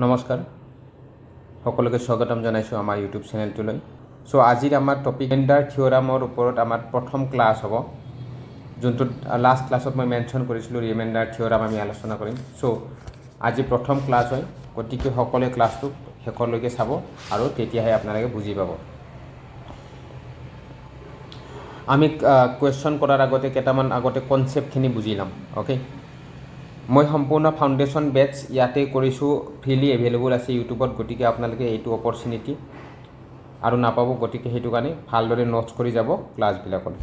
নমস্কাৰ সকলোকে স্বাগতম জনাইছোঁ আমাৰ ইউটিউব চেনেলটোলৈ। চ' আজিৰ আমাৰ টপিক ৰিমাইণ্ডাৰ থিয়ৰামৰ ওপৰত আমাৰ প্ৰথম ক্লাছ হ'ব, যোনটোত লাষ্ট ক্লাছত মই মেনশ্যন কৰিছিলোঁ ৰিমাইণ্ডাৰ থিয়ৰাম আমি আলোচনা কৰিম। চ' আজি প্ৰথম ক্লাছ হয়, গতিকে সকলোৱে ক্লাছটো শেষলৈকে চাব আৰু তেতিয়াহে আপোনালোকে বুজি পাব। আমি কুৱেশ্যন কৰাৰ আগতে কেইটামান কনচেপ্টখিনি বুজি ল'ম। অ'কে, মই সম্পূৰ্ণ ফাউণ্ডেশ্যন বেটছ ইয়াতে কৰিছোঁ, ফ্ৰীলি এভেইলেবল আছে ইউটিউবত, গতিকে আপোনালোকে এইটো অপৰচুনিটি আৰু নাপাব, গতিকে সেইটো কাৰণে ভালদৰে নোটছ কৰি যাব ক্লাছবিলাকত।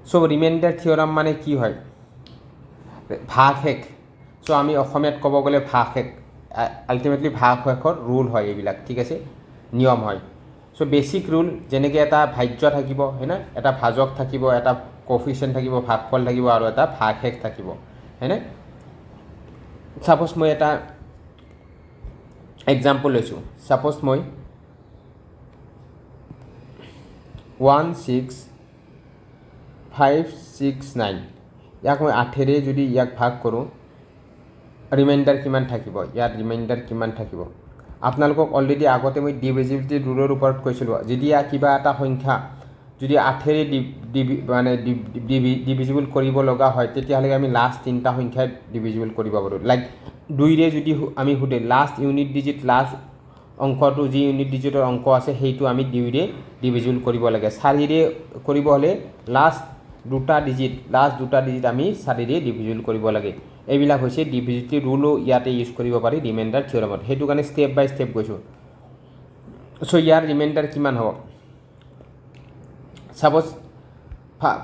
চ' ৰিমাইণ্ডাৰ থিয়ৰাম মানে কি হয়? ভাগশেষ। চ' আমি অসমীয়াত ক'ব গ'লে ভাগশেষ, আল্টিমেটলি ভাগশেষৰ ৰুল হয় এইবিলাক, ঠিক আছে, নিয়ম হয়। চ' বেচিক ৰুল যেনেকৈ এটা ভাজ্য থাকিব, হয়নে, এটা ভাজক থাকিব, এটা কফিচিয়েণ্ট থাকিব, ভাগফল থাকিব আৰু এটা ভাগশেষ থাকিব, হয়নে। ছাপ'জ মই এটা এক্সাম্পল লৈছোঁ, ছাপ'জ মই 16569 ইয়াক মই 8ৰে যদি ইয়াক ভাগ কৰোঁ, ৰিমাইণ্ডাৰ কিমান থাকিব? ইয়াত ৰিমাইণ্ডাৰ কিমান থাকিব? আপোনালোকক অলৰেডি আগতে মই ডিভিজিবিলিটি ৰুলৰ ওপৰত কৈছিলোঁ, যেতিয়া কিবা এটা সংখ্যা যদি 8ৰে ডিভিজিবল কৰিব লগা হয়, তেতিয়াহ'লে আমি লাষ্ট 3টা সংখ্যাই ডিভিজিবল কৰিব পাৰোঁ। লাইক 2ৰে যদি আমি সোধে লাষ্ট ইউনিট ডিজিট, লাষ্ট অংকটো যি ইউনিট ডিজিটৰ অংক আছে সেইটো আমি 2ৰে ডিভিজিবল কৰিব লাগে। 4ৰে কৰিব হ'লে লাষ্ট দুটা ডিজিট আমি 4ৰে ডিভিজিবল কৰিব লাগে। এইবিলাক হৈছে ডিভিজিবিলিটি ৰুলো ইয়াতে ইউজ কৰিব পাৰি ৰিমাইণ্ডাৰ থিয়ৰামত, সেইটো কাৰণে ষ্টেপ বাই ষ্টেপ গৈছোঁ। চ' ইয়াৰ ৰিমাইণ্ডাৰ কিমান হ'ব? ছাপ'জ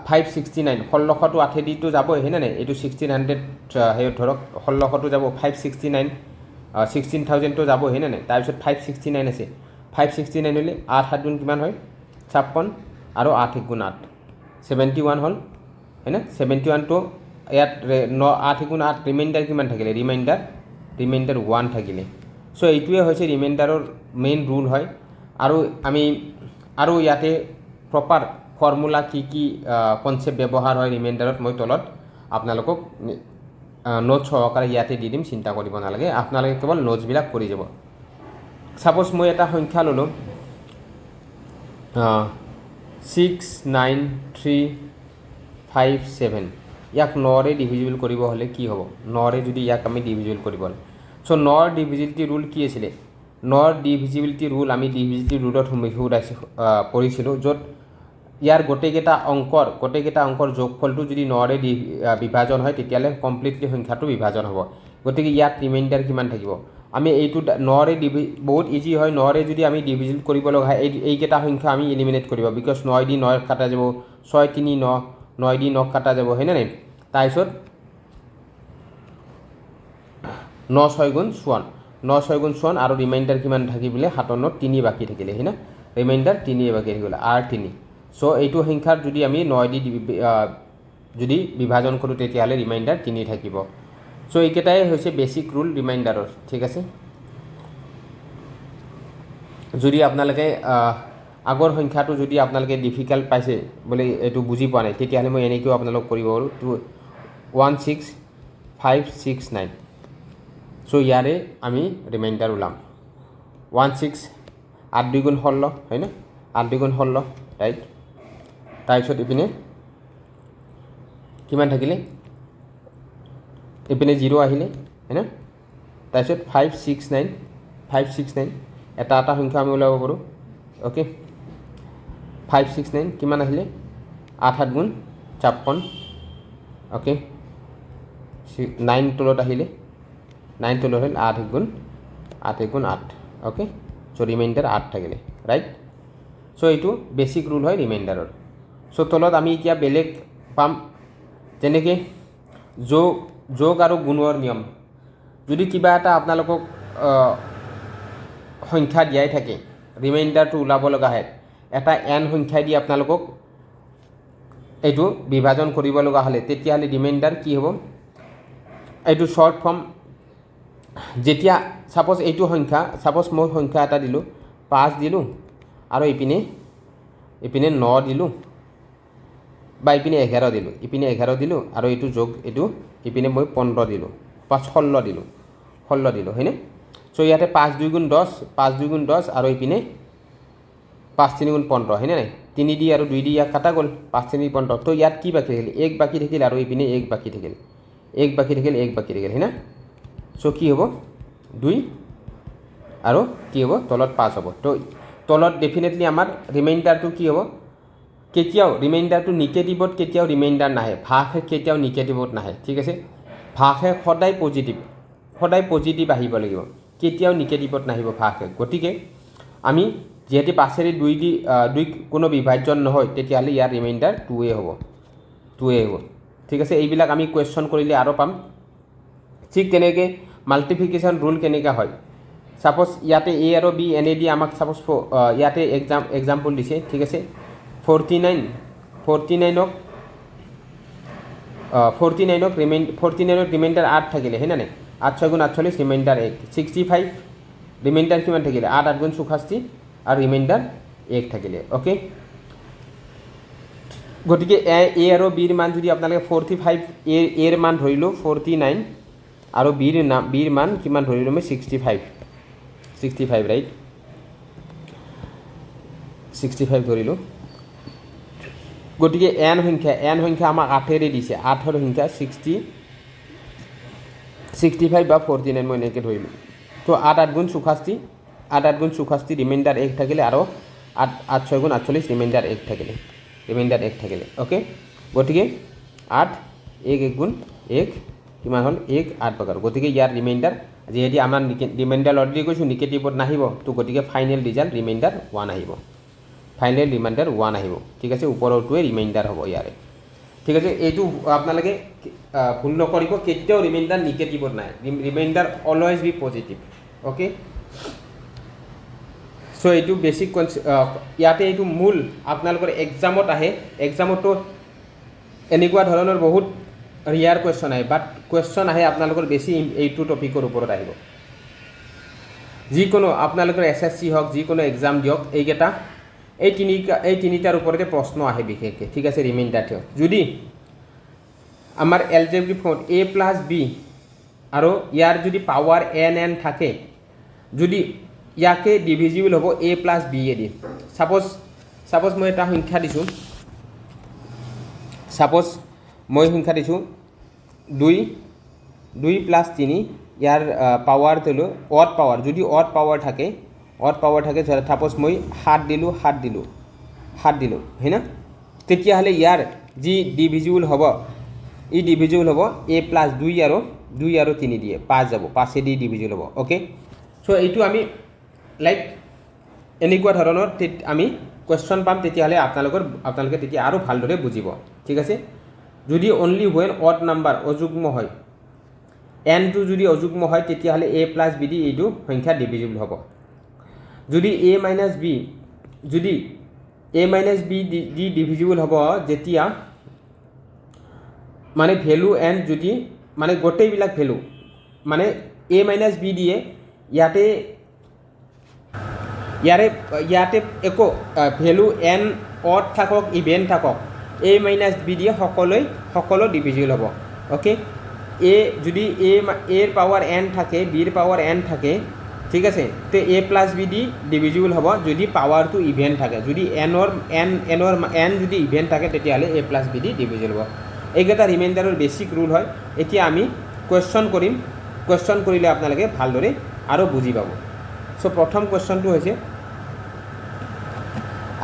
569, 1600টো 8ৰেদিতো যাবই, হয়নে নাই? এইটো 1600 সেই ধৰক 1600টো যাব, 569 16,000টো যাব, হয়নে নাই? তাৰপিছত 569 আছে, 569 হ'লে 8 7 গুণ কিমান হয়? 56 আৰু 8 1 গুণ 8 71 হ'ল, হয়নে? 71টো ইয়াত 8 গুণ 8 ৰিমাইণ্ডাৰ কিমান থাকিলে? ৰিমাইণ্ডাৰ 1 থাকিলে। চ' এইটোৱে হৈছে ৰিমাইণ্ডাৰৰ মেইন ৰুল হয়। আৰু ইয়াতে প্ৰপাৰ ফৰ্মুলা কি কনচেপ্ট ব্যৱহাৰ হয় ৰিমাইণ্ডাৰত, মই তলত আপোনালোকক নোটছ সহকাৰে ইয়াতে দি দিম, চিন্তা কৰিব নালাগে, আপোনালোকে কেৱল নোটছবিলাক কৰি যাব। ছাপ'জ মই এটা সংখ্যা ল'লোঁ 69357, ইয়াক 9ৰে ডিভিজিবল কৰিব হ'লে কি হ'ব? 9ৰে যদি ইয়াক আমি ডিভিজিবল কৰিব হ'লে, চ' 9ৰ ডিভিজিবিলিটি ৰুল কি আছিলে? 9ৰ ডিভিজিবিলিটি ৰুল আমি ডিভিজিবিলিটি ৰুলত পঢ়িছিলোঁ, য'ত ইয়াৰ গোটেইকেইটা অংকৰ যোগফলটো যদি 9ৰে বিভাজন হয়, তেতিয়াহ'লে কমপ্লিটলি সংখ্যাটো বিভাজন হ'ব। গতিকে ইয়াত ৰিমাইণ্ডাৰ কিমান থাকিব? আমি এইটো 9ৰে বহুত ইজি হয়, 9ৰে যদি আমি ডিভিজিবল কৰিব লগা হয়, এইকেইটা সংখ্যা আমি এলিমিনেট কৰিব, বিকজ 9 দি 9 কাটা যাব, 6 3 9, 9 দি 9 কাটা যাব, হয়নে নাই? তাৰপিছত 9 6 গুণ 54 আৰু ৰিমাইণ্ডাৰ কিমান থাকিলে? 57 3 বাকী থাকিলে, হয়নে? ৰিমাইণ্ডাৰ 3 বাকী থাকিলে, R3। চ' এইটো সংখ্যাৰ যদি আমি 9 দি যদি বিভাজন কৰোঁ, তেতিয়াহ'লে ৰিমাইণ্ডাৰ 3 থাকিব। চ' এইকেইটাই হৈছে বেচিক ৰুল ৰিমাইণ্ডাৰৰ, ঠিক আছে। যদি আপোনালোকে আগৰ সংখ্যাটো যদি আপোনালোকে ডিফিকাল্ট পাইছে বোলে এইটো বুজি পোৱা নাই, তেতিয়াহ'লে মই এনেকৈও আপোনালোক কৰিব পাৰোঁ 16569। চ' ইয়াৰে আমি ৰিমাইণ্ডাৰ ওলাম 16, 8 2 গুণ 16, হয়নে? 8 2 গুণ 16, ৰাইট। তাৰপিছত ইপিনে কিমান থাকিলে? ইপিনে 0 আহিলে, হয়নে? তাৰপিছত 569 এটা সংখ্যা আমি ওলাব পাৰোঁ। অ'কে, 569 কিমান আহিলে? 8 7 গুণ 56, অ'কে। 9 তলত আহিলে, 9 তলত হ'ল 8 1 গুণ 8, অ'কে। চ' ৰিমাইণ্ডাৰ 8 থাকিলে, ৰাইট। চ' এইটো বেচিক ৰুল হয় ৰিমাইণ্ডাৰৰ। চ' তলত আমি এতিয়া বেলেগ পাম, যেনেকৈ যোগ আৰু গুণৰ নিয়ম। যদি কিবা এটা আপোনালোকক সংখ্যা দিয়াই থাকে, ৰিমাইণ্ডাৰটো ওলাব লগা হয়, এটা n সংখ্যাই দি আপোনালোকক এইটো বিভাজন কৰিব লগা হ'লে, তেতিয়াহ'লে ৰিমাইণ্ডাৰ কি হ'ব? এইটো শ্বৰ্ট ফৰ্ম। যেতিয়া ছাপ'জ এইটো সংখ্যা, ছাপ'জ মই সংখ্যা এটা দিলোঁ 5 দিলোঁ, আৰু ইপিনে 9 দিলোঁ, বা ইপিনে 11 দিলোঁ, আৰু এইটো যোগ, ইপিনে মই 15 দিলোঁ, 16 দিলোঁ, হয়নে? চ' চ' ইয়াতে 5 2 গুণ 10 5 2 গুণ 10 আৰু এইপিনে 5 3 গুণ 15 হয়নে নাই 3 দি আৰু 2 দি ইয়াক কাটা গ'ল 5 3 15 তো ইয়াত কি বাকি থাকিল 1 বাকি থাকিল আৰু এইপিনে 1 বাকি থাকিল 1 বাকি থাকিল 1 বাকি থাকিল হয়না চ' কি হ'ব 2 আৰু কি হ'ব তলত 5 হ'ব তো তলত ডেফিনেটলি আমাৰ ৰিমাইণ্ডাৰটো কি হ'ব কেতিয়াও ৰিমাইণ্ডাৰটো নিগেটিভত কেতিয়াও ৰিমাইণ্ডাৰ নাহে ভাগহে কেতিয়াও নিগেটিভত নাহে ঠিক আছে ভাগহে সদায় পজিটিভ আহিব লাগিব কেতিয়াও নিগেটিভত নাহিব ভাগহে গতিকে আমি যেহেতু 5 এৰে 2 কোনো বিভাজ্য নহয় তেতিয়াহ'লে ইয়াৰ ৰিমাইণ্ডাৰ 2 হ'ব ঠিক আছে এইবিলাক আমি কুৱেশ্যন কৰিলে আৰু পাম ঠিক তেনেকৈ মাল্টিপ্লিকেশ্যন ৰুল কেনেকৈ হয় সাপোজ ইয়াতে এ আৰু বি এনে দি আমাক সাপোজ ইয়াতে এক্সাম্পল দিছে ঠিক আছে 49ক ৰিমাইণ্ডাৰ 8 থাকিলে হয় না 8 6 গুণ 48 ৰিমাইণ্ডাৰ 1 65 ৰিমাইণ্ডাৰ কিমান থাকিলে 8 8 গুণ 64 আৰু ৰিমাইণ্ডাৰ 1 থাকিলে ওকে গতিকে এ আৰু বিৰ মান যদি আপোনালোকে 45 এৰ মান ধৰিলো 49 আৰু বিৰ মান কিমান ধৰিলো মই 65 ৰাইট 65 ধৰিলো গতিকে এন সংখ্যা আমাক 8 এৰে দিছে 8ৰ সংখ্যা 65 বা 49 মই এনেকৈ ধৰিলোঁ তো 8 8 গুণ 64 8 8 গুণ 64 ৰিমাইণ্ডাৰ 1 থাকিলে আৰু 8 6 গুণ 48 ৰিমাইণ্ডাৰ 1 থাকিলে ওকে গতিকে 8 1 গুণ 1 কিমান হ'ল 1 8 প্ৰকাৰ গতিকে ইয়াৰ ৰিমাইণ্ডাৰ যিহেতু আমাৰ ৰিমাইণ্ডাৰ অলৰেডি কৈছোঁ নিগেটিভত নাহিব তো গতিকে ফাইনেল ৰিজাল্ট ৰিমাইণ্ডাৰ 1 আহিব ঠিক আছে ওপৰৰটোৱে ৰিমাইণ্ডাৰ হ'ব ইয়াৰে ঠিক আছে এইটো আপোনালোকে ভুল নকৰিব কেতিয়াও ৰিমাইণ্ডাৰ নিগেটিভত নাই reminder always be positive okay so' এইটো বেছিক ইয়াতে এইটো মূল আপোনালোকৰ এক্সামত আহে এক্সামতো এনেকুৱা ধৰণৰ বহুত ৰিয়াৰ কুৱেশ্যন আহে বাট কুৱেশ্যন আহে আপোনালোকৰ বেছি এইটো টপিকৰ ওপৰত আহিব যিকোনো আপোনালোকৰ SSC হওক যিকোনো এক্সাম দিয়ক এইকেইটা এই তিনিটাৰ ওপৰতে প্ৰশ্ন আহে বিশেষকৈ ঠিক আছে ৰিমাইণ্ডাৰ দিয়ক যদি আমাৰ algebraic form a plus B আৰু ইয়াৰ যদি পাৱাৰ n থাকে যদি ইয়াকে ডিভিজিবল হ'ব a প্লাছ বি এ দি সাপোজ মই এটা সংখ্যা দিছোঁ 2 প্লাছ 3 ইয়াৰ পাৱাৰ দিলোঁ অড পাৱাৰ যদি অড পাৱাৰ থাকে সাপোজ মই 7 দিলোঁ হয় না তেতিয়াহ'লে ইয়াৰ যি ডিভিজিবল হ'ব ই ডিভিজিবল হ'ব a প্লাছ 2 আৰু 3 দিয়ে 5 যাব 5 দি ডিভিজিবল হ'ব ওকে চ' এইটো আমি লাইক এনেকুৱা ধৰণৰ আমি কুৱেশ্যন পাম তেতিয়াহ'লে আপোনালোকে তেতিয়া আৰু ভালদৰে বুজিব ঠিক আছে যদি অনলি হুৱেন অড নাম্বাৰ অযুগ্ম হয় nটো যদি অযুগ্ম হয় তেতিয়াহ'লে a প্লাছ b দি এইটো সংখ্যা ডিভিজিবল হ'ব যদি a minus b the divisible হ'ব যেতিয়া মানে ভেলু n যদি মানে গোটেইবিলাক ভেলু মানে a মাইনাছ b দিয়ে ইয়াতে একো ভেলু n অড থাকক ইভেন থাকক a মাইনাছ b দিয়ে সকলো ডিভিজিবল হ'ব ওকে যদি এৰ পাৱাৰ n থাকে বিৰ পাৱাৰ n থাকে ঠিক আছে তো a plus b the divisible হ'ব যদি পাৱাৰটো ইভেন থাকে যদি n যদি ইভেন থাকে তেতিয়াহ'লে a plus b the divisible হ'ব এইকেইটা ৰিমাইণ্ডাৰৰ বেছিক ৰুল হয় এতিয়া আমি কুৱেশ্যন কৰিম কুৱেশ্যন কৰিলে আপোনালোকে ভালদৰে আৰু বুজি পাব চ' প্ৰথম কুৱেশ্যনটো হৈছে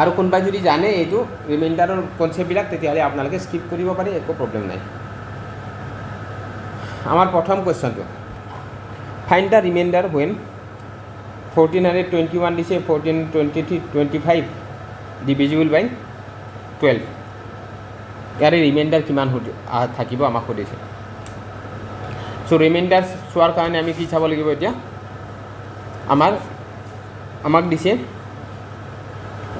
আৰু কোনোবাই যদি জানে এইটো ৰিমাইণ্ডাৰৰ কনচেপ্টবিলাক তেতিয়াহ'লে আপোনালোকে স্কিপ কৰিব পাৰে একো প্ৰব্লেম নাই আমাৰ প্ৰথম কুৱেশ্যনটো ফাইণ্ড দ্য ৰিমাইণ্ডাৰ হুৱেন 1421 দিছে 1423 25 ডিভিজিবল বাই 12 ইয়াৰে ৰিমাইণ্ডাৰ কিমান থাকিব আমাক সুধিছে চ' ৰিমাইণ্ডাৰ চোৱাৰ কাৰণে আমি কি চাব লাগিব এতিয়া আমাক দিছে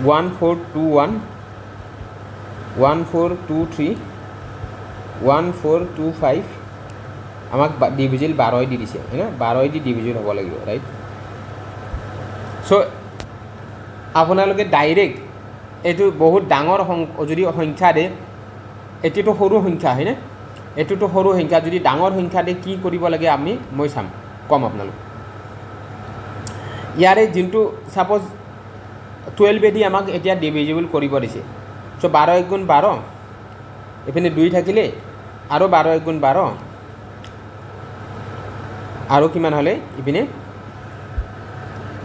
1421 1423 1425 আমাক ডিভিজিবল 12 দি দিছে হয় না 12 দি ডিভিজিবল হ'ব লাগিব ৰাইট চ' আপোনালোকে ডাইৰেক্ট এইটো বহুত ডাঙৰ যদি সংখ্যা দিয়ে এইটোতো সৰু সংখ্যা হয়নে এইটোতো সৰু সংখ্যা যদি ডাঙৰ সংখ্যা দিয়ে কি কৰিব লাগে মই চাম কম আপোনালোক ইয়াৰে যোনটো সাপোজ 12 দি আমাক এতিয়া ডিভিজিবল কৰিব দিছে সো 12 * 12 এপিনে 2 থাকিলে আৰু 12 * 12 আৰু কিমান হলে ইপিনে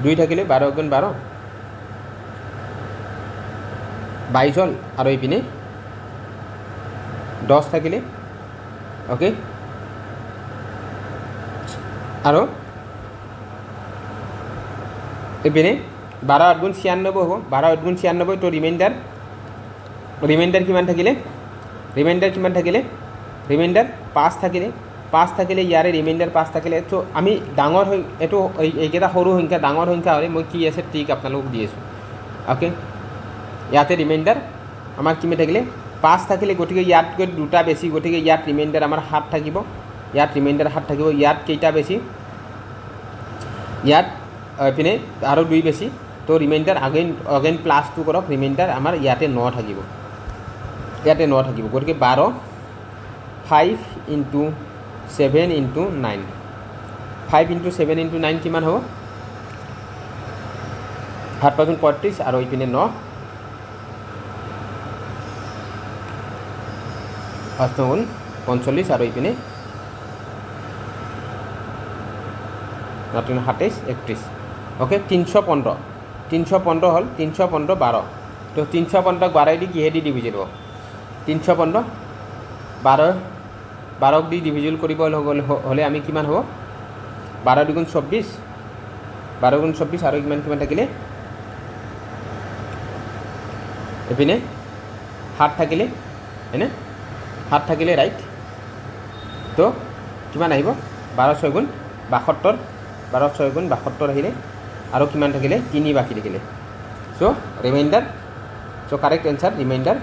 2 থাকিলে 12 * 12 22 হল আৰু ইপিনে 10 থাকিলে ওকে আৰু এপিনে 12 * 96 হ'ব 12 * 96 তো ৰিমাইন্ডাৰ কিমান থাকিলে ৰিমাইন্ডাৰ 5 থাকিলে ইয়াৰে ৰিমাইন্ডাৰ 5 থাকিলে তো আমি ডাঙৰ হৈ এটো এইকেইটা সৰু সংখ্যা ডাঙৰ সংখ্যা হ'লে মই কি আছে ঠিক আপোনালোকক দি আছোঁ ওকে ইয়াতে ৰিমাইন্ডাৰ আমাৰ কিমান থাকিলে 5 থাকিলে গতিকে ইয়াত গৈ দুটা বেছি গতিকে ইয়াত ৰিমাইন্ডাৰ আমাৰ 7 থাকিব ইয়াত ৰিমাইন্ডাৰ 7 থাকিব ইয়াত কেইটা বেছি ইয়াত এপিনে আৰু 2 বেছি তো ৰিমাইন্ডাৰ अगेन +2 কৰক ৰিমাইন্ডাৰ আমাৰ ইয়াতে 9 থাকিব গতিকে 12 5 * 7 * 9 5 * 7 * 9 কিমান হ'ব 7 * 5 = 35 আৰু ইপিনে 9 5 * 9 = 45 আৰু ইপিনে 9 * 27 = 31 ওকে 315 হল 315 12 তো 315 12 দি কিহেদি ডিভিজিবল হ'ব 315 12 দি ডিভিজিবল কৰিব হলে আমি কিমান হ'ব 12 * 2 = 24 12 * 24 আৰু কিমান থাকিলে এপিনে 7 থাকিলে হয়নে 7 থাকিলে ৰাইট তো কিমান আহিব 12 * 6 = 72 12 * 6 = 72 আহিলে আৰু কিমান থাকিলে 3 বাকি থাকিলে so reminder so correct answer reminder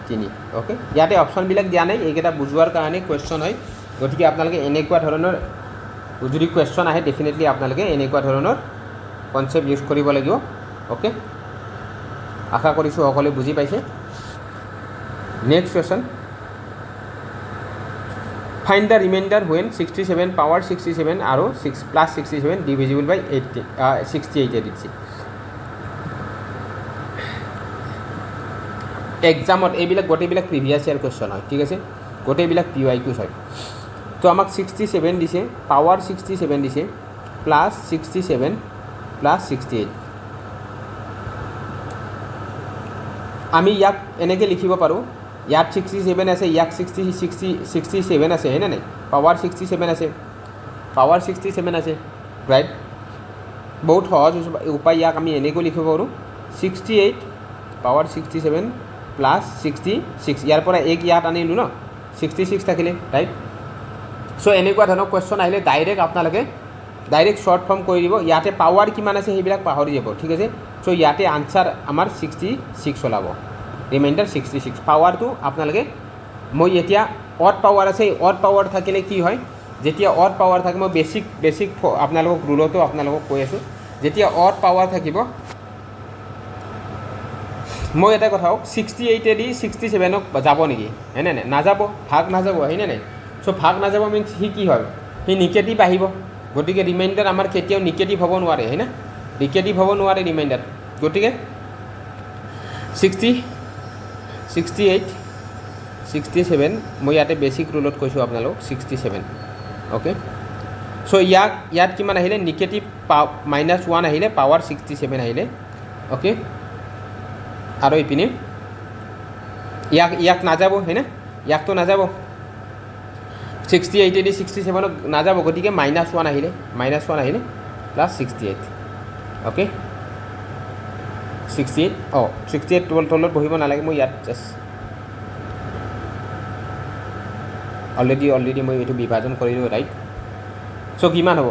3 okay ইয়াতে অপশনবিলাক দিয়া নাই এইকেইটা বুজোৱাৰ কাৰণে কোৱেশ্চন হয় গতিকে আপোনালোকে এনেকুৱা ধৰণৰ যদি কোৱেশ্চন আহে ডেফিনেটলি আপোনালোকে এনেকুৱা ধৰণৰ কনসেপ্ট ইউজ কৰিব লাগিব ওকে আশা কৰিছোঁ সকলোৱে বুজি পাইছে next question Find the remainder when 67 power 67 আৰু 6 plus 67 divisible by 68 দিছে এক্সামত এইবিলাক গোটেইবিলাক প্ৰিভিয়াছ ইয়াৰ কোৱেশ্চন হয় ঠিক আছে গোটেইবিলাক PYQs হয় তো আমাক 67 দিছে পাৱাৰ 67 দিছে প্লাস 67 প্লাস 68 আমি ইয়াক এনেকৈ লিখিব পাৰোঁ ইয়াত 67 আছে ইয়াক 67 আছে হয়নে নাই পাৱাৰ 67 আছে ৰাইট বহুত সহজ উপায় ইয়াক আমি এনেকৈ লিখিব পাৰোঁ 68 পাৱাৰ 67 প্লাস 66 ইয়াৰ পৰা এক ইয়াত আনিলোঁ ন 66 থাকিলে ৰাইট সো এনেকুৱা ধৰণৰ কোৱেশ্চন আহিলে ডাইৰেক্ট শৰ্ট ফৰ্ম কৰি দিব ইয়াতে পাৱাৰ কিমান আছে সেইবিলাক পাহৰি যাব ঠিক আছে সো ইয়াতে আনসাৰ আমাৰ 66 ওলাব ৰিমাইন্ডাৰ 66 পাৱাৰটো আপোনালোকে মই এতিয়া অড পাৱাৰ আছে অড পাৱাৰ থাকিলে কি হয় যেতিয়া অড পাৱাৰ থাকে মই বেসিক আপোনালোকক ৰুলতো আপোনালোকক কৈ আছোঁ যেতিয়া অড পাৱাৰ থাকিব মই এটা কথা হওক 68 দি 67 যাব নেকি হয়নে নাই নাযাব ভাগ নাযাব হয়নে নাই সো ভাগ নাযাব মিন্স সি কি হয় সি নিগেটিভ আহিব গতিকে ৰিমাইন্ডাৰ আমাৰ কেতিয়াও নিগেটিভ হ'ব নোৱাৰে হয়নে নিগেটিভ হ'ব নোৱাৰে ৰিমাইন্ডাৰ গতিকে 68 67 মই ইয়াতে বেসিক ৰুলত কৈছোঁ আপোনালোক 67 ওকে সো ইয়াত কিমান আহিলে নিগেটিভ -1 আহিলে পাৱাৰ 67 আহিলে ওকে আৰু ইপিনে ইয়াক নাযাব হয়নে ইয়াকতো নাযাব 68 দি 67 নাযাব গতিকে -1 আহিলে প্লাস 68 ওকে 68 তলত বহিব নালাগে মই ইয়াত জাষ্ট অলৰেডি মই এইটো বিভাজন কৰিলোঁ ৰাইট সো কিমান হ'ব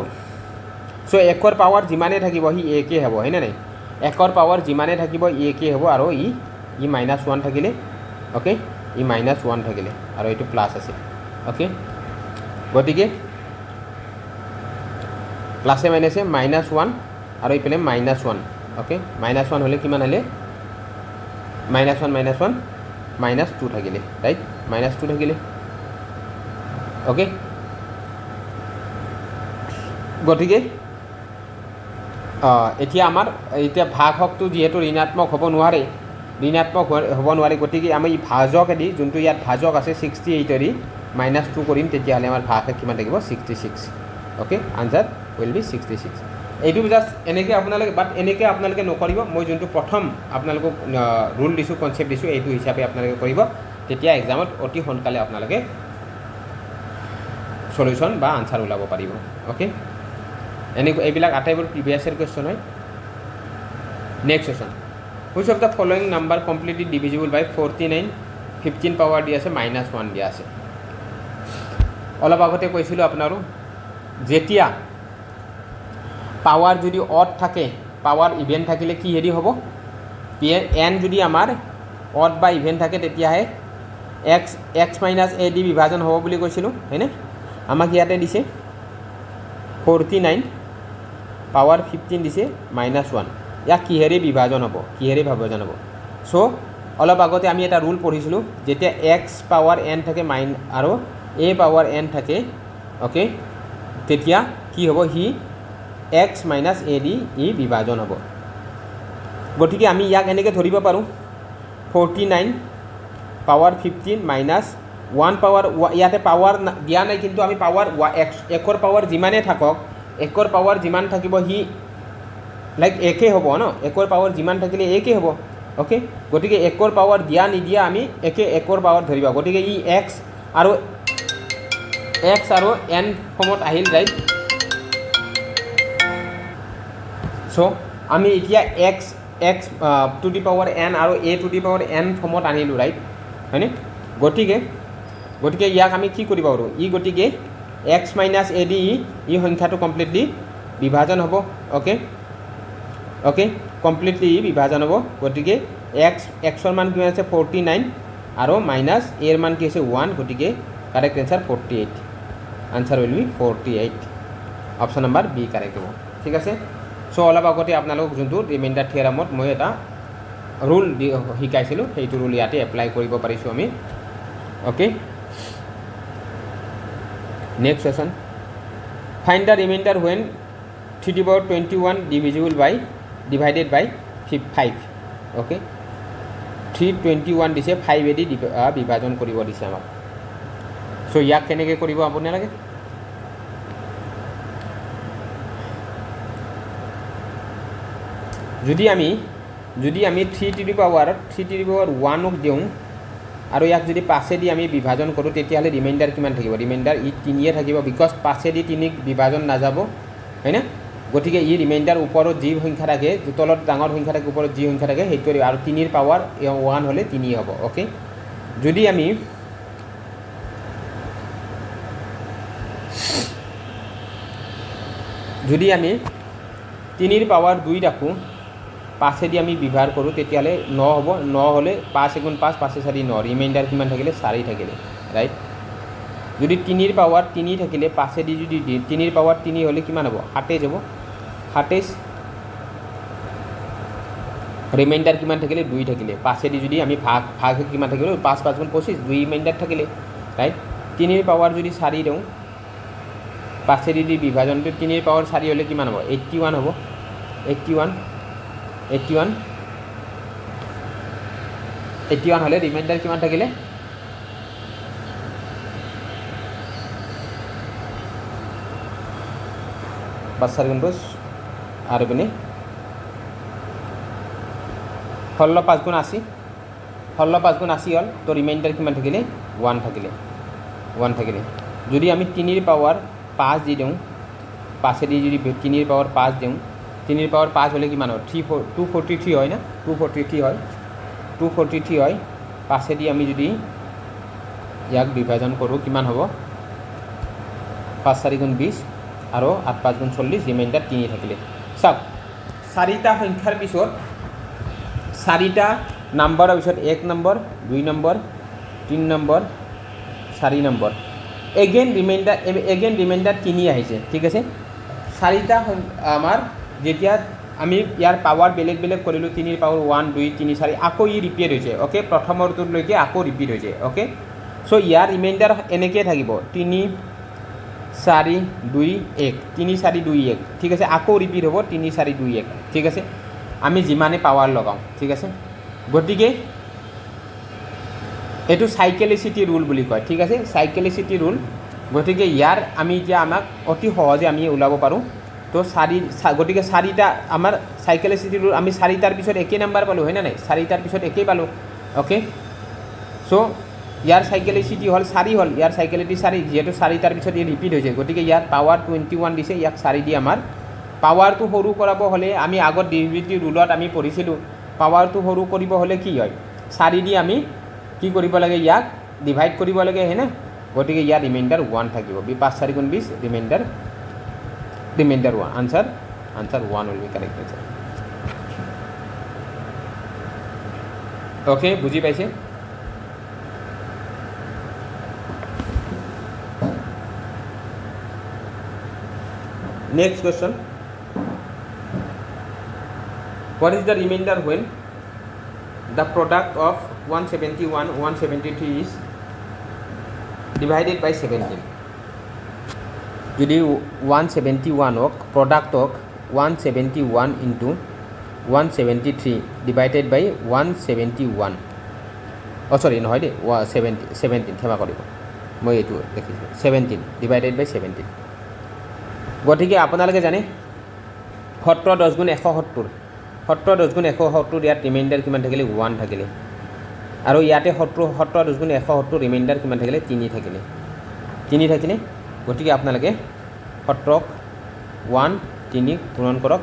সো একৰ পাৱাৰ যিমানে থাকিব সি একে হ'ব হয়নে নাই একৰ পাৱাৰ যিমানে থাকিব একে হ'ব আৰু ই -1 থাকিলে ওকে ই -1 থাকিলে আৰু এইটো প্লাস আছে ওকে গতিকে প্লাসে মাইনাসে -1 আৰু ইপিনে -1 ওকে -1 হলে কিমান হলে -1 -2 থাকিলে রাইট -2 থাকিলে ওকে গতিকে এতিয়া আমাৰ এতিয়া ভাগকটো যিহেতু ঋণাত্মক হ'ব নোৱাৰে হ'ব নোৱাৰে গতিকে আমি ভাজকেদি যোনটো ইয়াত ভাজক আছে 68 -2 কৰিম তেতিয়াহ'লে আমাৰ ভাগহে কিমান থাকিব 66 অ'কে আনসাৰ উইল বি 66 এইটো জাষ্ট এনেকৈ আপোনালোকে বাট এনেকৈ আপোনালোকে নকৰিব মই যোনটো প্ৰথম আপোনালোকক ৰুল দিছোঁ কনচেপ্ট দিছোঁ এইটো হিচাপে আপোনালোকে কৰিব তেতিয়া এক্সামত অতি সোনকালে আপোনালোকে সলিউশ্যন বা আনসাৰ ওলাব পাৰিব অ'কে এনেকুৱা এইবিলাক আটাইবোৰ প্ৰিভিয়াছ ইয়াৰ কুৱেশ্যন হয় next question which of the following number completely divisible by 49 15 power দিয়া আছে -1 দিয়া আছে অলপ আগতে কৈছিলোঁ আপোনাৰো যেতিয়া পাৱাৰ যদি অড থাকে পাৱাৰ ইভেন থাকিলে কি হেৰি হ'ব এন যদি আমাৰ অড বা ইভেন থাকে তেতিয়াহে x - a দি বিভাজন হ'ব বুলি কৈছিলোঁ হয়নে আমাক ইয়াতে দিছে 49 পাৱাৰ 15 দিছে -1 ইয়াক কিহেৰে বিভাজন হ'ব চ' অলপ আগতে আমি এটা ৰুল পঢ়িছিলোঁ যেতিয়া x পাৱাৰ n থাকে আৰু a পাৱাৰ n থাকে অ'কে তেতিয়া কি হ'ব সি x - a দি ই বিভাজন হ'ব গতিকে আমি ইয়াক এনেকৈ ধৰিব পাৰোঁ 49 পাৱাৰ 15 -1 পাৱাৰ ইয়াতে পাৱাৰ দিয়া নাই কিন্তু আমি পাৱাৰ একৰ পাৱাৰ যিমানেই থাকক একৰ পাৱাৰ যিমান থাকিব সি লাইক একে হ'ব ন একৰ পাৱাৰ যিমান থাকিলে একে হ'ব অ'কে গতিকে একৰ পাৱাৰ দিয়া নিদিয়া আমি একৰ পাৱাৰ ধৰিব গতিকে ই x আৰু n ফৰ্মত আহিল ৰাইট চ' আমি এতিয়া x to the power n আৰু a to the power n ফৰ্মত আনিলোঁ ৰাইট হয়নে গতিকে ইয়াক আমি কি কৰিব পাৰোঁ গতিকে x - a দি ই সংখ্যাটো কমপ্লিটলি বিভাজন হ'ব অ'কে কমপ্লিটলি বিভাজন হ'ব গতিকে xৰ মান কিমান আছে 49 আৰু -a ৰ মান কি আছে 1 গতিকে correct answer 48 answer will be 48 option number B correct হ'ব ঠিক আছে চ' অলপ আগতে আপোনালোকক যোনটো ৰিমাইণ্ডাৰ থিয়ৰামত মই এটা ৰুল শিকাইছিলোঁ সেইটো ৰুল ইয়াতে এপ্লাই কৰিব পাৰিছোঁ আমি okay next question find the remainder when 3^21 divided by 5 okay 321 দিছে 5 দি বিভাজন কৰিব দিছে আমাক চ' ইয়াক কেনেকৈ কৰিব আপোনালোকে যদি আমি 3^1ক দিওঁ আৰু ইয়াক যদি 5 দি আমি বিভাজন কৰোঁ তেতিয়াহ'লে ৰিমাইণ্ডাৰ কিমান থাকিব ৰিমাইণ্ডাৰ 3 থাকিব বিকজ 5 দি 3ক বিভাজন নাযাব হয়নে গতিকে ৰিমাইণ্ডাৰ ওপৰত যি সংখ্যা থাকে তলত ডাঙৰ সংখ্যা থাকে ওপৰত যি সংখ্যা থাকে সেইটো আৰু 3ৰ পাৱাৰ 1 হ'লে 3 হ'ব অ'কে যদি আমি যদি আমি 3ৰ পাৱাৰ 2 ৰাখোঁ 5 দি আমি ব্যৱহাৰ কৰোঁ তেতিয়াহ'লে 9 হ'ব 9 হ'লে 5 × 5 5 × 4 9 ৰিমাইণ্ডাৰ কিমান থাকিলে 4 থাকিলে ৰাইট যদি 3ৰ পাৱাৰ 3 থাকিলে 5 দি যদি 3ৰ পাৱাৰ 3 হ'লে কিমান হ'ব 27 হ'ব 27 ৰিমাইণ্ডাৰ কিমান থাকিলে 2 থাকিলে 5 দি যদি আমি ভাগ কিমান থাকিলে 5 5 × 25 2 ৰিমাইণ্ডাৰ থাকিলে ৰাইট 3ৰ পাৱাৰ যদি 4 দিওঁ 5 দি বিভাজনটো 3ৰ পাৱাৰ 4 হ'লে কিমান হ'ব 81 হ'ব 81 হ'লে ৰিমাইণ্ডাৰ কিমান থাকিলে 5 4 × 5 আৰু পিনে 16 5 × 80 16 5 × 80 হ'ল তো ৰিমাইণ্ডাৰ কিমান থাকিলে 1 থাকিলে যদি আমি 3ৰ পাৱাৰ 5 দি দিওঁ 5 দি যদি 3ৰ পাৱাৰ 5 দিওঁ 3ৰ পাৱাৰ 5 হ'লে কিমান হয় 243 হয় না 243 হয় 5 দি আমি যদি ইয়াক বিভাজন কৰোঁ কিমান হ'ব 5 4 × 20 আৰু 8 5 × 40 ৰিমাইণ্ডাৰ 3 থাকিলে চাওক 4টা সংখ্যাৰ পিছত 4টা নাম্বাৰৰ পিছত 1 number 2 number 3 number 4 number again reminder 3 আহিছে ঠিক আছে 4টা আমাৰ যেতিয়া আমি ইয়াৰ পাৱাৰ বেলেগ কৰিলোঁ 3ৰ পাৱাৰ 1 2 3 4 আকৌ ৰিপিট হৈছে অ'কে প্ৰথমৰটোলৈকে আকৌ ৰিপিট হৈছে অ'কে চ' ইয়াৰ ৰিমাইণ্ডাৰ এনেকৈ থাকিব 3 4 2 1 3 4 2 1 ঠিক আছে আকৌ ৰিপিট হ'ব 3 4 2 1 ঠিক আছে আমি যিমানে পাৱাৰ লগাওঁ ঠিক আছে গতিকে এইটো সাইকেলিসিটি ৰুল বুলি কয় ঠিক আছে সাইকেলিসিটি ৰুল গতিকে ইয়াৰ আমি এতিয়া আমাক অতি সহজে আমি ওলাব পাৰোঁ তো 4 গতিকে 4টা আমাৰ সাইকেলিসিটি ৰুল আমি 4টাৰ পিছত একে নাম্বাৰ পালোঁ হয় না নাই 4টাৰ পিছত একে পালোঁ ওকে সো ইয়াৰ সাইকেলিসিটি হল 4 হল ইয়াৰ সাইকেলিটি 4 যেহেতু 4টাৰ পিছত ই ৰিপিট হৈছে গতিকে ইয়াৰ পাৱাৰ 21 দিছে ইয়াক 4 দি আমাৰ পাৱাৰটো সৰু কৰাব হলে আমি আগত ডিভিজিটি ৰুলত আমি পঢ়িছিলোঁ পাৱাৰটো সৰু কৰিব হলে কি হয় 4 দি আমি কি কৰিব লাগে ইয়াক ডিভাইড কৰিব লাগে হেনে গতিকে ইয়াৰ ৰিমাইন্ডাৰ 1 থাকিব 5 4 গুণ 20 reminder 1 answer 1 will be correct answer okay বুঝি পাইছে next question what is the remainder when the product of 171 173 is divided by 17 যদি 171 হোক প্রোডাক্ট হোক 171 into 173 divided by 171 সরি নহয় দেই 17 ক্ষমা কৰিব মই এইটো দেখিছোঁ 17 divided by 17 গতিকে আপোনালোকে জানে 17 10 গুণ 170 17 10 গুণ 170 ইয়াত ৰিমাইন্ডাৰ কিমান থাকিলে 1 থাকিলে আৰু ইয়াতে 17 10 গুণ 170 ৰিমাইন্ডাৰ কিমান থাকিলে 3 থাকিলে গতিকে আপোনালোকে 17 1 3 পূৰণ কৰক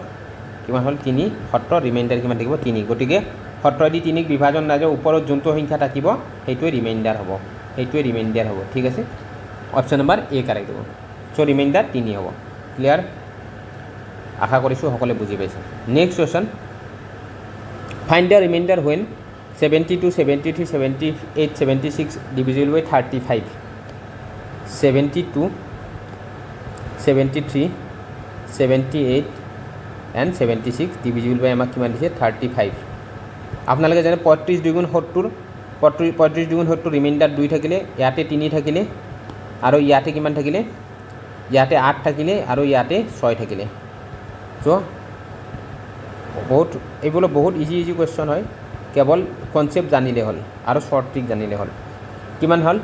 কিমান হ'ল 3 17 ৰিমাইন্ডাৰ কিমান থাকিব 3 গতিকে 17 দি 3 বিভাজন নাযায় ওপৰত যোনটো সংখ্যা থাকিব সেইটোৱে ৰিমাইন্ডাৰ হ'ব ঠিক আছে অপচন নম্বৰ এ কাৰেক্ট হ'ব সো ৰিমাইন্ডাৰ 3 হ'ব ক্লিয়াৰ আশা কৰিছোঁ সকলোৱে বুজি পাইছে next question find the reminder when 72 73 78 76 divisible by 35 72 73 78 and 76 divisible by আমাক কিমান দিছে 35 আপোনালোকে জানে 35 দুগুণ 70 35 দুগুণ 70 ৰিমাইন্ডাৰ 2 থাকিলে ইয়াতে 3 থাকিলে আৰু ইয়াতে কিমান থাকিলে ইয়াতে 8 থাকিলে আৰু ইয়াতে 6 থাকিলে সো এইগুলো বহুত ইজি কোৱেশ্চন হয় কেৱল কনসেপ্ট জানিলে হ'ল আৰু শৰ্ট ট্ৰিক জানিলে হ'ল কিমান হ'ল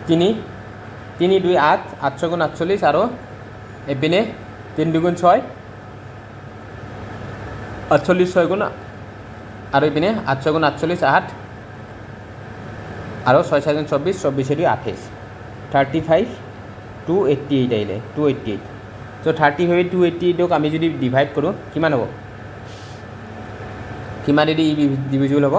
3 3 2 8 8 গুণ 48 আৰু এপিনে 3 দুগুণ 6 48 6 গুণ আৰু এপিনে 8 গুণ 48 8 আৰু 6 7 24 24 এ 28 35 288 আহিলে 288 সো 35 288ক আমি যদি ডিভাইড কৰোঁ কিমান হ'ব কিমানেদি ডিভিজিবল হ'ব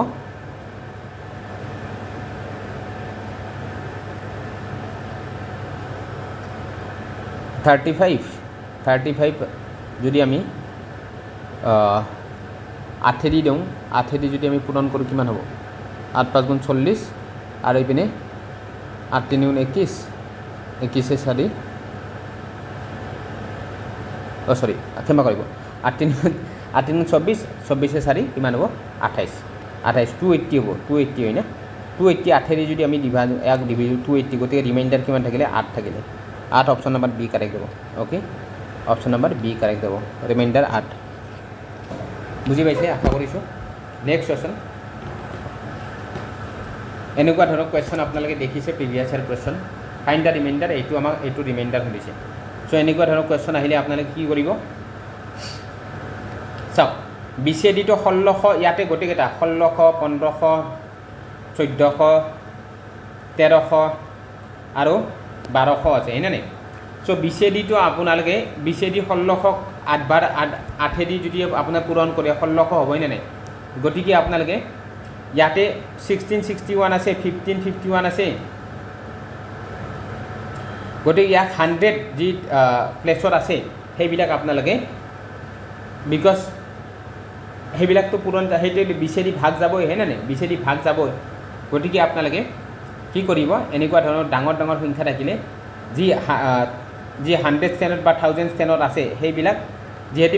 35 যদি আমি 8 দি দিওঁ 8 দি যদি আমি পূৰণ কৰোঁ কিমান হ'ব 8 5 গুণ 40 আৰু এইপিনে 8 3 গুণ 21 21 4 সৰি ক্ষমা কৰিব 8 3 24 24 4 কিমান হ'ব 28 280 হ'ব 280 হয় না 280 8 দি যদি আমি ডিভিজন 280 গতিকে ৰিমাইন্ডাৰ কিমান থাকিলে 8 থাকিলে 8 অপশন নাম্বাৰ বি কাৰেক্ট হ'ব okay option number B correct হ'ব ৰিমাইন্ডাৰ 8 বুজি পাইছে আশা কৰিছোঁ নেক্সট কোৱেশ্চন এনেকুৱা ধৰণৰ কোৱেশ্চন আপোনালোকে দেখিছে previous year question find the reminder এইটো ৰিমাইন্ডাৰ সুধিছে সো এনেকুৱা ধৰণৰ কোৱেশ্চন আহিলে আপোনালোকে কি কৰিব চাওক বিচিডিটো 1600 ইয়াতে গোটেইকেইটা 1600 1500 1400 1300 আৰু 1200 আছে হয়নে নাই সো বিচিডিটো আপোনালোকে বিচিডি 1600 8 বাৰ 8 দি যদি আপোনাৰ পূৰণ কৰে 1600 হ'ব নে নাই গতিকে আপোনালোকে ইয়াতে 1661 আছে 1551 আছে গতিকে ইয়াক 100 যি প্লেছত আছে সেইবিলাক আপোনালোকে বিকজ সেইবিলাকতো পূৰণ সেইটো বিচেৰি ভাগ যাবই হয় নাই বিচেৰি ভাগ যাবই গতিকে আপোনালোকে কি কৰিব এনেকুৱা ধৰণৰ ডাঙৰ ডাঙৰ সংখ্যা থাকিলে যি 100 স্থানত বা 1000 স্থানত আছে সেইবিলাক যেহেতু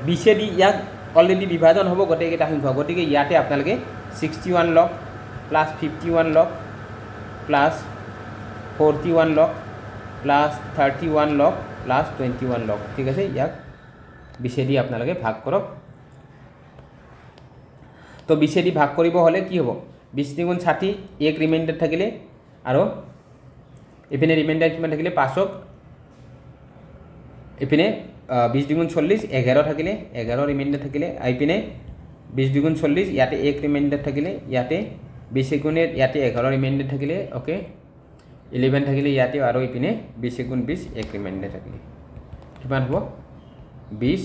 বিচেৰি ইয়াক অলৰেডি বিভাজন হ'ব গোটেইকেইটা সংখ্যা গতিকে ইয়াতে আপোনালোকে 61 লওক প্লাছ 51 লওক প্লাছ 41 লওক প্লাছ 31 লওক প্লাছ 21 লওক ঠিক আছে ইয়াক 20 দি আপোনালোকে ভাগ কৰক তো 20 দি ভাগ কৰিব হলে কি হ'ব 20 × 60 এক ৰিমাইণ্ডাৰ থাকিলে আৰু ইপিনে ৰিমাইণ্ডাৰ কিমান থাকিলে 5ক ইপিনে 20 × 40 11 থাকিলে 11 ৰিমাইণ্ডাৰ থাকিলে ইপিনে 20 × 40 ইয়াতে এক ৰিমাইণ্ডাৰ থাকিলে ইয়াতে 20 গুণে ইয়াতে 11 ৰিমাইণ্ডাৰ থাকিলে ওকে 11 থাকিলে ইয়াতে আৰু ইপিনে 20 × 20 এক ৰিমাইণ্ডাৰ থাকিলে কিমান হ'ব 20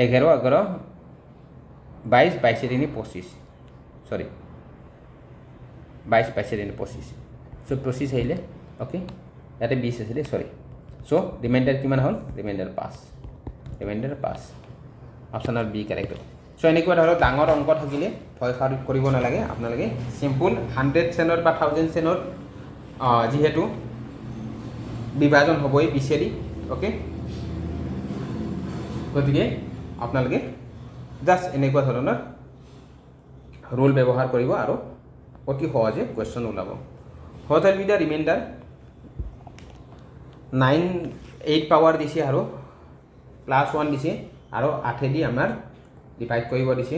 11 11 22 22 × 25 সরি 22 22 × 25 সো 25 আহিলে ওকে ইয়াতে 20 আছিলে সরি সো রিমাইন্ডার কিমান হল reminder 5 reminder 5 option B correct so এনেকুৱা ধৰণৰ ডাঙৰ অংক থাকিলে ভয় কৰিব নালাগে আপোনালোকে সিম্পল 100 চেনৰ বা 1000 চেনৰ যেহেতু বিভাজন হ'বই 20 দি ওকে গতিকে আপোনালোকে জাস্ট এনেকুৱা ধৰণৰ ৰুল ব্যৱহাৰ কৰিব আৰু অতি সহজে কোৱেশ্চন ওলাব what will be the reminder 8 power দিছে আৰু +1 দিছে আৰু 8 দি আমাৰ ডিভাইড কৰিব দিছে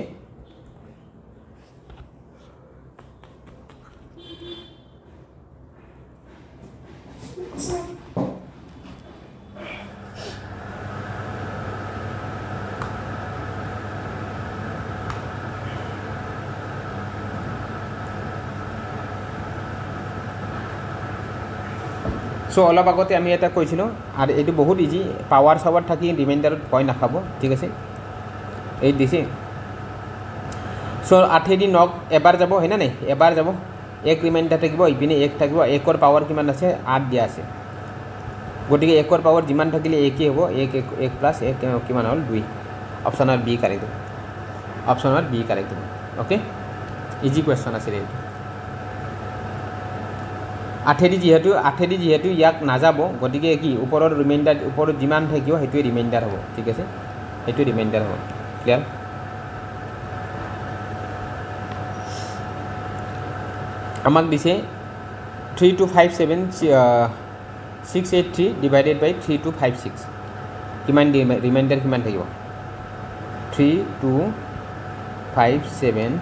সো অলপ আগতে আমি এটা কৈছিলোঁ আৰু এইটো বহুত ইজি পাৱাৰ চাৱাৰ থাকি ৰিমাইণ্ডাৰত ভয় নাখাব ঠিক আছে এই দিছে সো 8 দি 9 এবাৰ যাব হয় না নাই এবাৰ যাব এক ৰিমাইণ্ডাৰ থাকিব ইপিনে এক থাকিব একৰ পাৱাৰ কিমান আছে 8 দিয়া আছে গতিকে একৰ পাৱাৰ যিমান থাকিলে একই হ'ব 1 1 প্লাছ 1 কিমান হ'ল 2 অপশ্যনৰ বি কাৰেক্ট অপশ্যনৰ B correct okay easy question আছে এইটো 8 দি যিহেতু ইয়াক নাযাব গতিকে কি ওপৰৰ ৰিমাইণ্ডাৰ ওপৰত যিমান থাকিব সেইটোৱে ৰিমাইণ্ডাৰ হ'ব ঠিক আছে সেইটো ৰিমাইণ্ডাৰ হ'ব ক্লিয়াৰ আমাক দিছে 3257 683 ডিভাইডেড বাই 3256 কিমান ৰিমাইণ্ডাৰ কিমান থাকিব 3257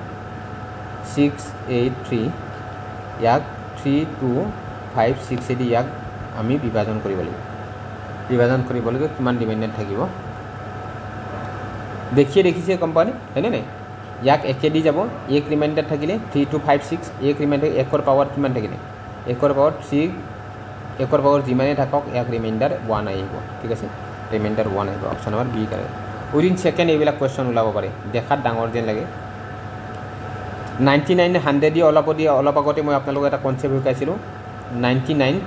683 ইয়াক 3256 দি ইয়াক আমি বিভাজন কৰিব লাগিব কিমান ৰিমাইণ্ডাৰ থাকিব দেখিছে কোম্পানী হয়নে নাই ইয়াক একে দি যাব এক ৰিমাইণ্ডাৰ থাকিলে 3256 এক ৰিমাইণ্ডাৰ একৰ পাৱাৰ কিমান থাকিলে একৰ পাৱাৰ 3 একৰ পাৱাৰ যিমানে থাকক এক ৰিমাইণ্ডাৰ 1 আহিব ঠিক আছে ৰিমাইণ্ডাৰ 1 আহিব option number B correct within second এইবিলাক কোৱেশ্চন ওলাব পাৰে দেখাত ডাঙৰ যেন লাগে 99 100 দি অলপ আগতে মই আপোনালোকক এটা কনসেপ্ট শিকাইছিলোঁ 99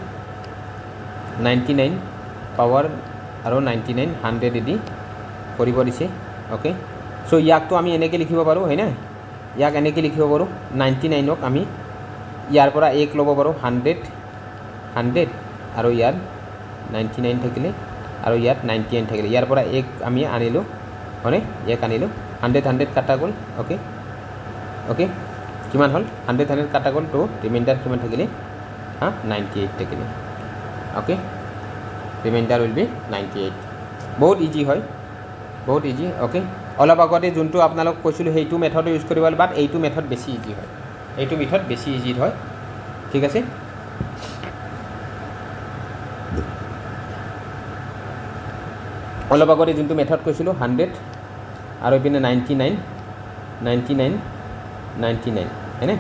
পাৱাৰ আৰু 99 100 দি কৰিব দিছে ওকে সো ইয়াকতো আমি এনেকৈ লিখিব পাৰোঁ হয় না ইয়াক এনেকৈ লিখিব পাৰোঁ 99ক আমি ইয়াৰ পৰা 1 ল'ব পাৰোঁ 100 আৰু ইয়াত 99 থাকিলে আৰু ইয়াত 99 থাকিলে ইয়াৰ পৰা 1 আমি আনিলোঁ হয়নে 1 আনিলোঁ 100 কাটা গ'ল ওকে কিমান হ'ল 100 কাটা গ'ল তো ৰিমাইণ্ডাৰ কিমান থাকিলে 98 থাকিলে ওকে ৰিমাইণ্ডাৰ উইল বি 98 বহুত ইজি হয় বহুত ইজি ওকে অলপ আগতে যোনটো আপোনালোক কৈছিলোঁ সেইটো মেথড ইউজ কৰিব বাট এইটো মেথড বেছি ইজি হয় এইটো মেথড বেছি ইজি হয় ঠিক আছে অলপ আগতে যোনটো মেথড কৈছিলোঁ 100 আৰু ইপিনে 99 হয়নে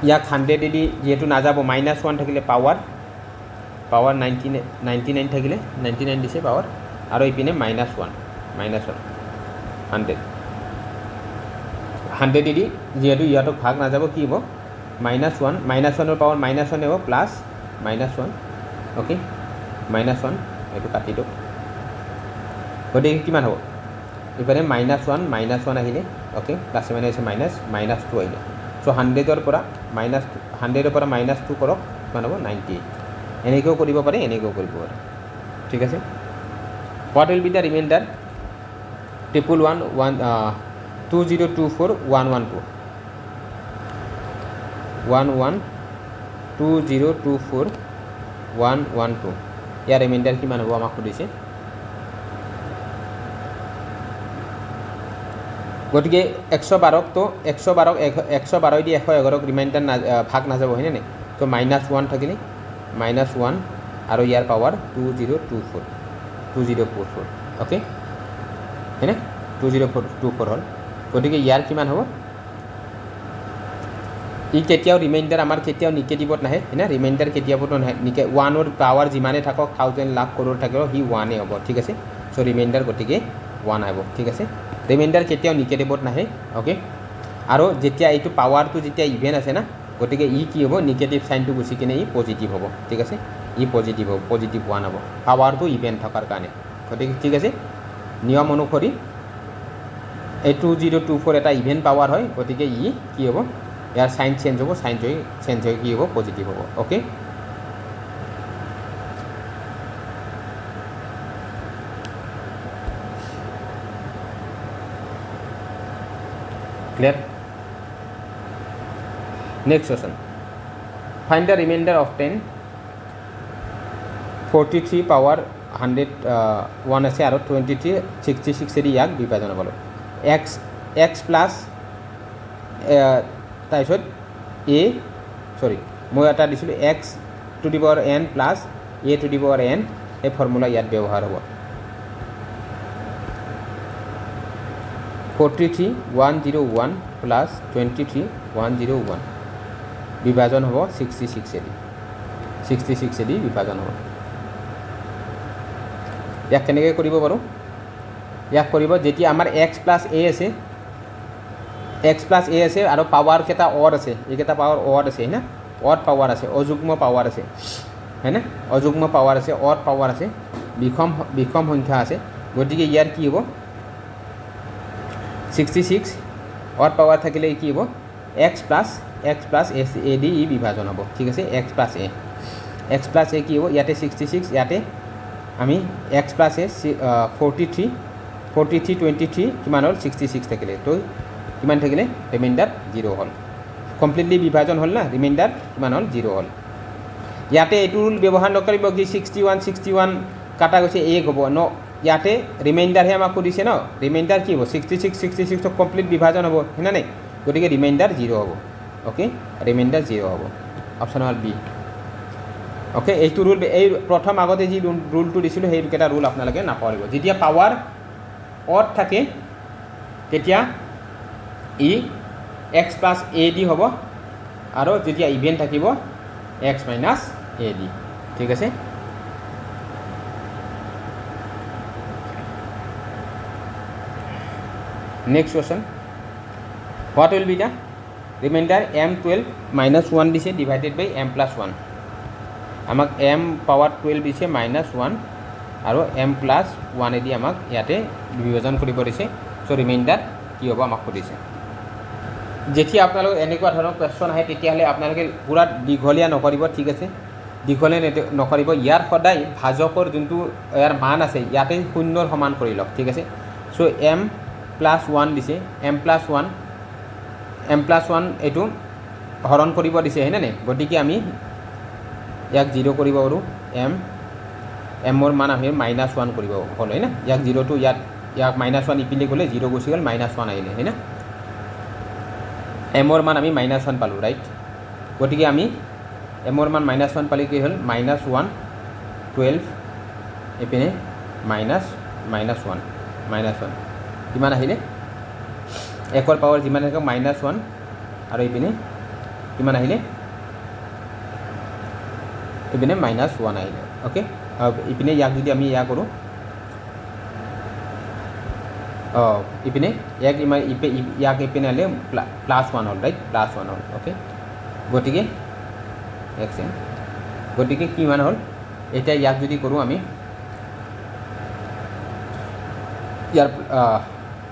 ইয়াক 100 দি যিহেতু নাযাব -1 থাকিলে পাৱাৰ 99 থাকিলে 99 দিছে পাৱাৰ আৰু ইপিনে -1 100 দি যিহেতু ইয়াতো ভাগ নাযাব কি হ'ব -1 ৰ পাৱাৰ -1 হ'ব প্লাছ -1 ওকে -1 এইটো কাটি দিওঁ গতিকে কিমান হ'ব ইফালে -1 আহিলে ওকে প্লাছ মানে আছে -2 আহিলে সো 100 পৰা -2 কৰক কিমান হ'ব 98 এনেকৈও কৰিব পাৰে এনেকৈও কৰিব পাৰে ঠিক আছে what will be the reminder 2024 112 1 1 2 0 2 4 1 1 2 year reminder কিমান হ'ব আমাক সুধিছে গতিকে 112ক তো 112ক 112 দি 111ক ৰিমাইণ্ডাৰ ভাগ নাযাব হয়নে নাই তো -1 থাকিলে -1 আৰু ইয়াৰ পাৱাৰ 2024 2044 ওকে হয়নে 2024 হ'ল গতিকে ইয়াৰ কিমান হ'ব ই কেতিয়াও ৰিমাইণ্ডাৰ আমাৰ কেতিয়াও নিগেটিভত নাহে হয়নে ৰিমাইণ্ডাৰ কেতিয়াওতো নাহে 1ৰ পাৱাৰ যিমানে থাকক 1000 লাখ কৰোৰ থাকিব হি 1 হ'ব ঠিক আছে সো ৰিমাইণ্ডাৰ গতিকে 1 আহিব ঠিক আছে ৰিমাইণ্ডাৰ কেতিয়াও নিগেটিভত নাহে ওকে আৰু যেতিয়া এইটো পাৱাৰটো যেতিয়া ইভেন আছে না গতিকে ই কি হ'ব নিগেটিভ সাইনটো গুছি কিনে ই পজিটিভ হ'ব ঠিক আছে ই পজিটিভ হ'ব পজিটিভ 1 হ'ব পাৱাৰটো ইভেন থকাৰ কাৰণে গতিকে ঠিক আছে নিয়ম অনুসৰি এই 2024 এটা ইভেন পাৱাৰ হয় গতিকে ই কি হ'ব ইয়াৰ সাইন চেঞ্জ হ'ব সাইন চেঞ্জ হৈ কি হ'ব পজিটিভ হ'ব okay clear next question find the remainder of 10 43 power 101 আছে আৰু 23 66 এদি ইয়াক বিভাজন হ'ব x প্লাছ তাৰপিছত a সৰি মই এটা দিছিলোঁ x to the power n plus a to the power n এই ফৰ্মুলা ইয়াত ব্যৱহাৰ হ'ব 43 101 প্লাছ 23 101 বিভাজন হ'ব 66 এদি বিভাজন হ'ব ইয়াক কেনেকৈ কৰিব পাৰোঁ ইয়াক কৰিব যেতিয়া আমাৰ x প্লাছ a আছে আৰু পাৱাৰ কেইটা অড আছে এইকেইটা পাৱাৰ অড আছে হয়নে অড পাৱাৰ আছে অযুগ্ম পাৱাৰ আছে হয়নে অযুগ্ম পাৱাৰ আছে অড পাৱাৰ আছে বিষম সংখ্যা আছে গতিকে ইয়াৰ কি হ'ব 66 অড পাৱাৰ থাকিলে কি হ'ব x প্লাছ a দি ই বিভাজন হ'ব ঠিক আছে x প্লাছ a কি হ'ব ইয়াতে 66 ইয়াতে আমি x প্লাছ a 43 23 কিমান হ'ল 66 থাকিলে তো কিমান থাকিলে ৰিমাইণ্ডাৰ 0 হ'ল কমপ্লিটলি বিভাজন হ'ল না ৰিমাইণ্ডাৰ কিমান হ'ল 0 হ'ল ইয়াতে এইটো ৰুল ব্যৱহাৰ নকৰিব কি 61 কাটা গৈছে 1 হ'ব ন ইয়াতে ৰিমাইণ্ডাৰহে আমাক সুধিছে ন ৰিমাইণ্ডাৰ কি হ'ব 66 কমপ্লিট বিভাজন হ'ব হয়নে নাই গতিকে ৰিমাইণ্ডাৰ 0 হ'ব ওকে ৰিমাইণ্ডাৰ 0 হ'ব অপশ্যন হ'ল বি ওকে এইটো ৰুল এই প্ৰথম আগতে যি ৰুলটো দিছিলোঁ সেইকেইটা ৰুল আপোনালোকে নাপাহৰিব যেতিয়া পাৱাৰ অড থাকে তেতিয়া ই x প্লাছ a দি হ'ব আৰু যেতিয়া ইভেন থাকিব x মাইনাছ a দি ঠিক আছে next question what will be the remainder m12 minus 1 দিছে divided by m plus 1 আমাক m power 12 দিছে minus 1 আৰু m plus 1 এদি আমাক ইয়াতে বিভাজন কৰিব দিছে সো ৰিমাইণ্ডাৰ কি হ'ব আমাক সুধিছে যেতিয়া আপোনালোক এনেকুৱা ধৰণৰ কোৱেশ্চন আহে তেতিয়াহ'লে আপোনালোকে পুৰা দীঘলীয়া নকৰিব ঠিক আছে দীঘলীয়া নকৰিব ইয়াৰ সদায় ভাজকৰ যোনটো ইয়াৰ মান আছে ইয়াতে শূন্যৰ সমান কৰি লওক ঠিক আছে সো m প্লাছ 1 দিছে m প্লাছ 1 এইটো হৰণ কৰিব দিছে হয়নে নাই গতিকে আমি ইয়াক 0 কৰিব পাৰোঁ এমৰ মান আমি -1 কৰিব হ'ল হয় না ইয়াক 0 টো ইয়াক -1 ইপিনে গ'লে 0 গুচি গ'ল -1 আহিলে হয় না এমৰ মান আমি -1 পালোঁ ৰাইট গতিকে আমি এমৰ মান -1 পালে কি হ'ল -1 12 ইপিনে -1 কিমান আহিলে একৰ পাৱাৰ যিমান থাকে -1 আৰু ইপিনে কিমান আহিলে ইপিনে -1 আহিলে ওকে ইপিনে ইয়াক যদি আমি ইয়া কৰোঁ ইপিনে ইয়াক ইপিনে আহিলে +1 হ'ল ৰাইট +1 হ'ল ওকে গতিকে গতিকে কিমান হ'ল এতিয়া ইয়াক যদি কৰোঁ আমি ইয়াৰ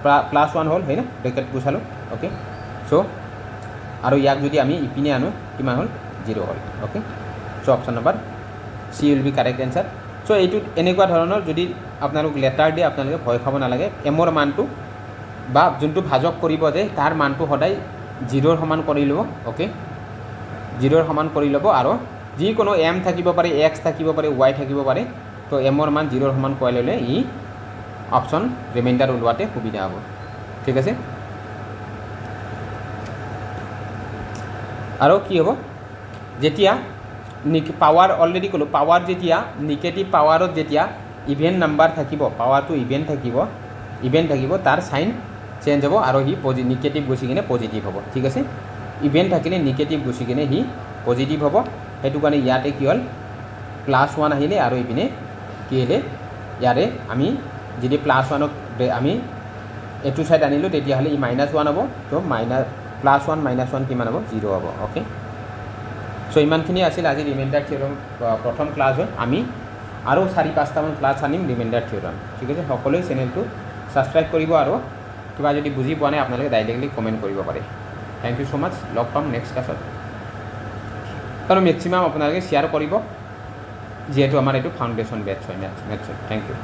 +1 হ'ল হয় না ব্ৰেকেট গুচালোঁ ওকে সো আৰু ইয়াক যদি আমি ইপিনে আনো কিমান হ'ল 0 হ'ল okay so option number C will be correct answer so এইটো এনেকুৱা ধৰণৰ যদি আপোনালোক লেটাৰ দিয়ে আপোনালোকে ভয় খাব নালাগে এমৰ মানটো বা যোনটো ভাজক কৰিব যে তাৰ মানটো সদায় 0ৰ সমান কৰি ল'ব ওকে জিৰ'ৰ সমান কৰি ল'ব আৰু যিকোনো এম থাকিব পাৰে এক্স থাকিব পাৰে ৱাই থাকিব পাৰে তো এমৰ মান জিৰ'ৰ সমান কৰি ল'লে ই অপশ্যন ৰিমাইণ্ডাৰ ওলোৱাতে সুবিধা হ'ব ঠিক আছে আৰু কি হ'ব যেতিয়া পাৱাৰ অলৰেডি ক'লোঁ পাৱাৰ যেতিয়া নিগেটিভ পাৱাৰত যেতিয়া ইভেন নাম্বাৰ থাকিব পাৱাৰটো ইভেন থাকিব তাৰ চাইন চেঞ্জ হ'ব আৰু সি নিগেটিভ গুচি কিনে পজিটিভ হ'ব ঠিক আছে ইভেন থাকিলে নিগেটিভ গুচি কিনে সি পজিটিভ হ'ব সেইটো কাৰণে ইয়াতে কি হ'ল +1 আহিলে আৰু ইপিনে কি আহিলে ইয়াৰে আমি যদি +1ক আমি এইটো ছাইড আনিলোঁ তেতিয়াহ'লে ই -1 হ'ব তো +1 -1 কিমান হ'ব 0 হ'ব অ'কে চ' ইমানখিনি আছিল আজি ৰিমাইণ্ডাৰ থিয়ৰম প্ৰথম ক্লাছ হয় আমি আৰু 4-5টামান ক্লাছ আনিম ৰিমাইণ্ডাৰ থিয়ৰম ঠিক আছে সকলোৱে চেনেলটো ছাবস্ক্ৰাইব কৰিব আৰু কিবা যদি বুজি পোৱা নাই আপোনালোকে ডাইৰেক্টলি কমেণ্ট কৰিব পাৰে থেংক ইউ ছ' মাছ লগ পাম নেক্সট ক্লাছত আৰু মেক্সিমাম আপোনালোকে শ্বেয়াৰ কৰিব যিহেতু আমাৰ এইটো ফাউণ্ডেশ্যন বেটছ হয় মেথছৰ থেংক ইউ